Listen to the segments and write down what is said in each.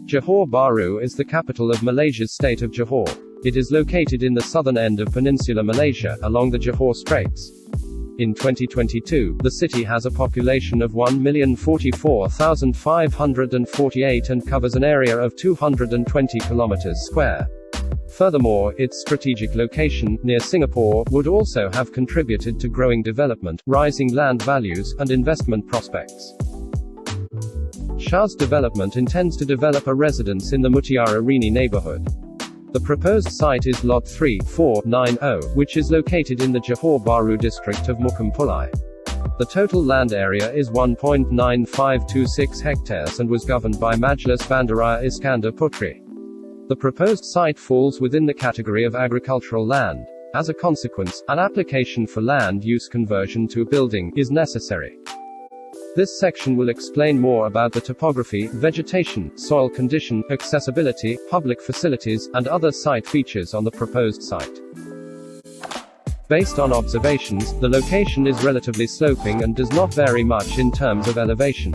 Johor Bahru is the capital of Malaysia's state of Johor. It is located in the southern end of Peninsular Malaysia, along the Johor Straits. In 2022, the city has a population of 1,044,548 and covers an area of 220 kilometers square. Furthermore, its strategic location, near Singapore, would also have contributed to growing development, rising land values, and investment prospects. Shuz Development intends to develop a residence in the Mutiara Rini neighborhood. The proposed site is Lot 3490, which is located in the Johor Bahru district of Mukim Pulai. The total land area is 1.9526 hectares and was governed by Majlis Bandaraya Iskandar Putri. The proposed site falls within the category of agricultural land. As a consequence, an application for land use conversion to a building is necessary. This section will explain more about the topography, vegetation, soil condition, accessibility, public facilities, and other site features on the proposed site. Based on observations, the location is relatively sloping and does not vary much in terms of elevation.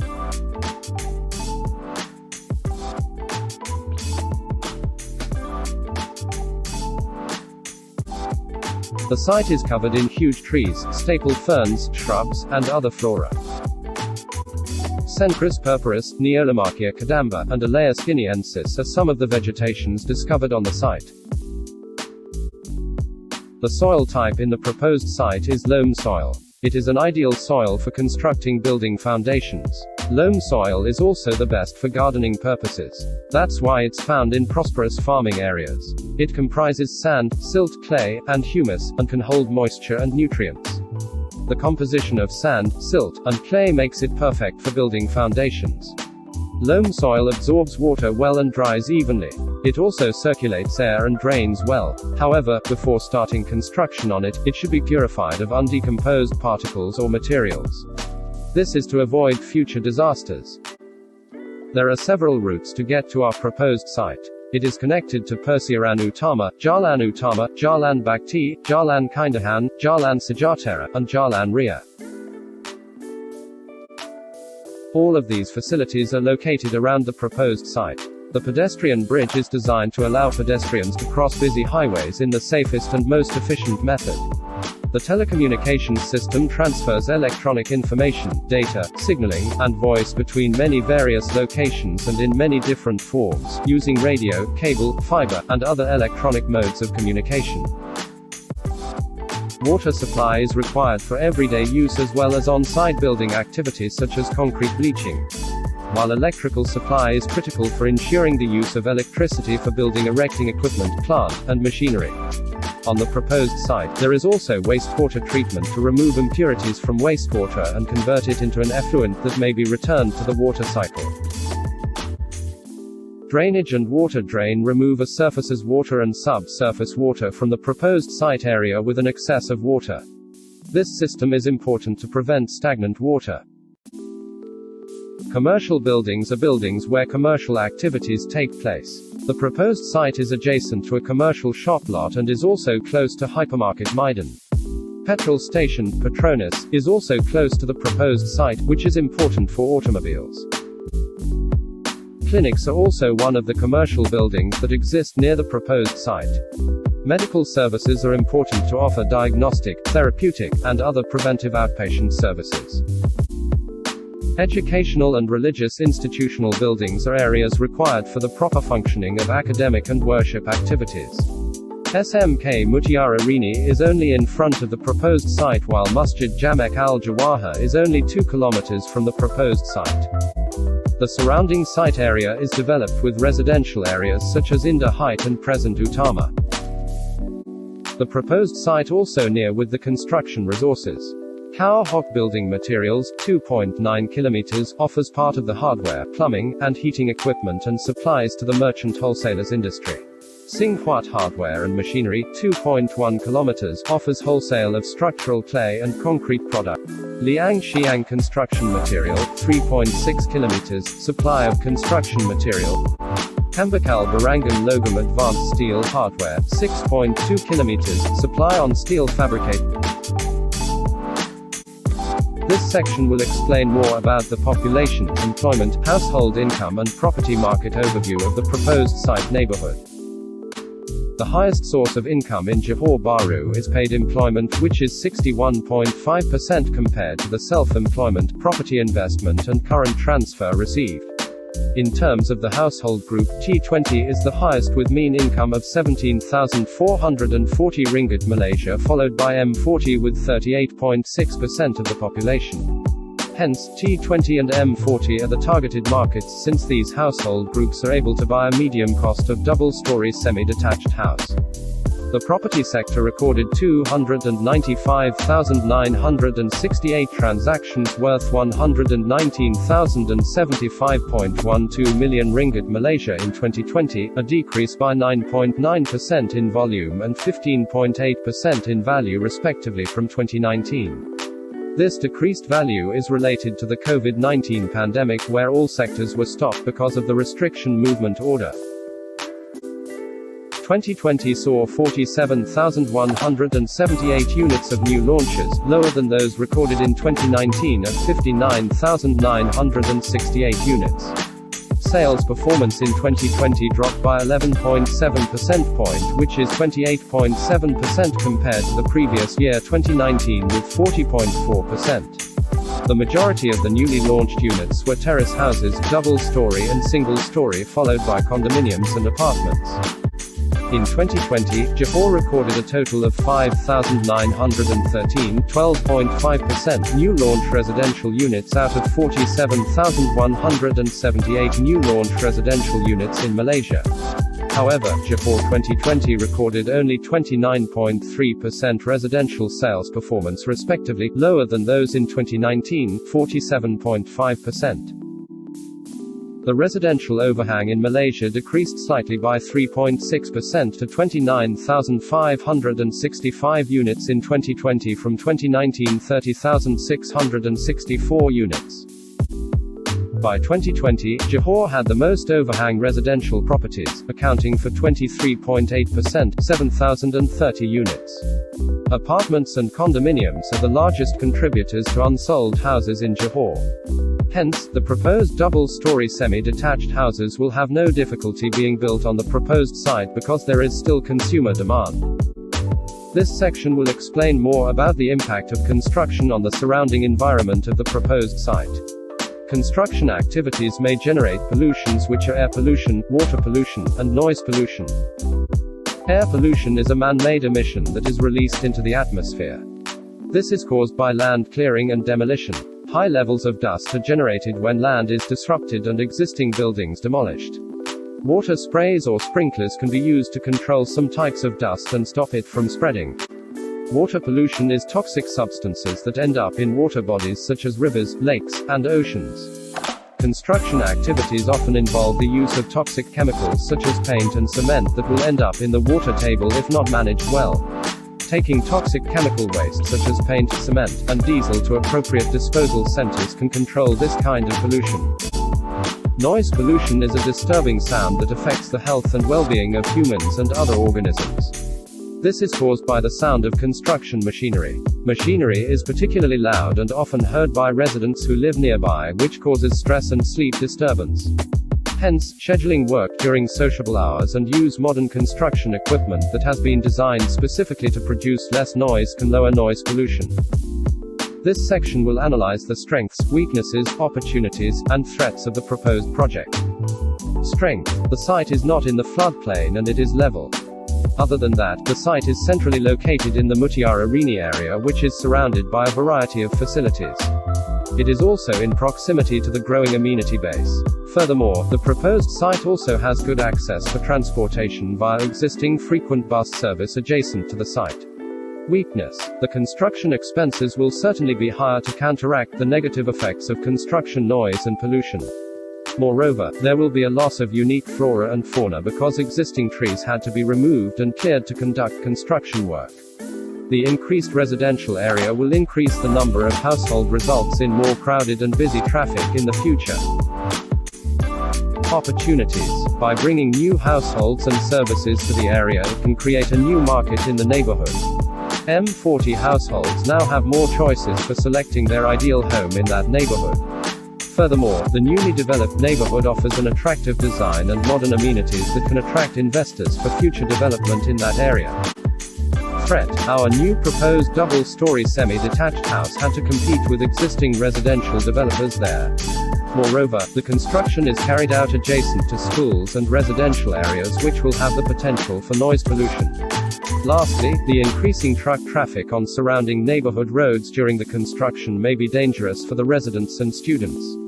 The site is covered in huge trees, staple ferns, shrubs, and other flora. Centris purpuris, Neolomachia cadamba, and Alias guineensis are some of the vegetations discovered on the site. The soil type in the proposed site is loam soil. It is an ideal soil for constructing building foundations. Loam soil is also the best for gardening purposes. That's why it's found in prosperous farming areas. It comprises sand, silt, clay, and humus, and can hold moisture and nutrients. The composition of sand, silt, and clay makes it perfect for building foundations. Loam soil absorbs water well and dries evenly. It also circulates air and drains well. However, before starting construction on it, it should be purified of undecomposed particles or materials. This is to avoid future disasters. There are several routes to get to our proposed site. It is connected to Persiaran Utama, Jalan Utama, Jalan Bakti, Jalan Kindahan, Jalan Sejahtera, and Jalan Ria. All of these facilities are located around the proposed site. The pedestrian bridge is designed to allow pedestrians to cross busy highways in the safest and most efficient method. The telecommunications system transfers electronic information, data, signaling, and voice between many various locations and in many different forms, using radio, cable, fiber, and other electronic modes of communication. Water supply is required for everyday use as well as on-site building activities such as concrete bleaching. While electrical supply is critical for ensuring the use of electricity for building erecting equipment, plant, and machinery. On the proposed site, there is also wastewater treatment to remove impurities from wastewater and convert it into an effluent that may be returned to the water cycle. Drainage and water drain remove a surface's water and subsurface water from the proposed site area with an excess of water. This system is important to prevent stagnant water. Commercial buildings are buildings where commercial activities take place. The proposed site is adjacent to a commercial shop lot and is also close to hypermarket Maidan. Petrol station, Petronas, is also close to the proposed site, which is important for automobiles. Clinics are also one of the commercial buildings that exist near the proposed site. Medical services are important to offer diagnostic, therapeutic, and other preventive outpatient services. Educational and religious institutional buildings are areas required for the proper functioning of academic and worship activities. SMK Mutiara Rini is only in front of the proposed site while Masjid Jamek al-Jawahar is only 2 kilometers from the proposed site. The surrounding site area is developed with residential areas such as Indah Height and Present Utama. The proposed site also near with the construction resources. Kao Hock Building Materials, 2.9 kilometers, offers part of the hardware, plumbing, and heating equipment and supplies to the merchant wholesalers industry. Sing Huat Hardware and Machinery, 2.1 kilometers, offers wholesale of structural clay and concrete product. Liang Xiang Construction Material, 3.6 kilometers, supply of construction material. Kambakal Barangan Logam Advanced Steel Hardware, 6.2 kilometers, supply on steel fabricate. This section will explain more about the population, employment, household income and property market overview of the proposed site neighborhood. The highest source of income in Johor Bahru is paid employment, which is 61.5% compared to the self-employment, property investment and current transfer received. In terms of the household group, T20 is the highest with mean income of 17,440 ringgit Malaysia, followed by M40 with 38.6% of the population. Hence, T20 and M40 are the targeted markets since these household groups are able to buy a medium cost of double-story semi-detached house. The property sector recorded 295,968 transactions worth 119,075.12 million ringgit Malaysia in 2020, a decrease by 9.9% in volume and 15.8% in value respectively from 2019. This decreased value is related to the COVID-19 pandemic, where all sectors were stopped because of the restriction movement order. 2020 saw 47,178 units of new launches, lower than those recorded in 2019 at 59,968 units. Sales performance in 2020 dropped by 11.7 percentage point, which is 28.7% compared to the previous year 2019 with 40.4%. The majority of the newly launched units were terrace houses, double-story and single-story, followed by condominiums and apartments. In 2020, Johor recorded a total of 5,913, 12.5% new launch residential units out of 47,178 new launch residential units in Malaysia. However, Johor 2020 recorded only 29.3% residential sales performance respectively, lower than those in 2019, 47.5%. The residential overhang in Malaysia decreased slightly by 3.6% to 29,565 units in 2020 from 2019 30,664 units. By 2020, Johor had the most overhang residential properties, accounting for 23.8%, 7,030 units. Apartments and condominiums are the largest contributors to unsold houses in Johor. Hence, the proposed double-story semi-detached houses will have no difficulty being built on the proposed site because there is still consumer demand. This section will explain more about the impact of construction on the surrounding environment of the proposed site. Construction activities may generate pollutions which are air pollution, water pollution, and noise pollution. Air pollution is a man-made emission that is released into the atmosphere. This is caused by land clearing and demolition. High levels of dust are generated when land is disrupted and existing buildings demolished. Water sprays or sprinklers can be used to control some types of dust and stop it from spreading. Water pollution is toxic substances that end up in water bodies such as rivers, lakes, and oceans. Construction activities often involve the use of toxic chemicals such as paint and cement that will end up in the water table if not managed well. Taking toxic chemical waste such as paint, cement, and diesel to appropriate disposal centers can control this kind of pollution. Noise pollution is a disturbing sound that affects the health and well-being of humans and other organisms. This is caused by the sound of construction machinery. Machinery is particularly loud and often heard by residents who live nearby, which causes stress and sleep disturbance. Hence, scheduling work during sociable hours and use modern construction equipment that has been designed specifically to produce less noise can lower noise pollution. This section will analyze the strengths, weaknesses, opportunities, and threats of the proposed project. Strength: the site is not in the floodplain and it is level. Other than that, the site is centrally located in the Mutiara Rini area, which is surrounded by a variety of facilities. It is also in proximity to the growing amenity base. Furthermore, the proposed site also has good access for transportation via existing frequent bus service adjacent to the site. Weakness: the construction expenses will certainly be higher to counteract the negative effects of construction noise and pollution. Moreover, there will be a loss of unique flora and fauna because existing trees had to be removed and cleared to conduct construction work. The increased residential area will increase the number of households, results in more crowded and busy traffic in the future. Opportunities: by bringing new households and services to the area, it can create a new market in the neighborhood. M40 households now have more choices for selecting their ideal home in that neighborhood. Furthermore, the newly developed neighborhood offers an attractive design and modern amenities that can attract investors for future development in that area. Threat: our new proposed double-story semi-detached house had to compete with existing residential developers there. Moreover, the construction is carried out adjacent to schools and residential areas which will have the potential for noise pollution. Lastly, the increasing truck traffic on surrounding neighborhood roads during the construction may be dangerous for the residents and students.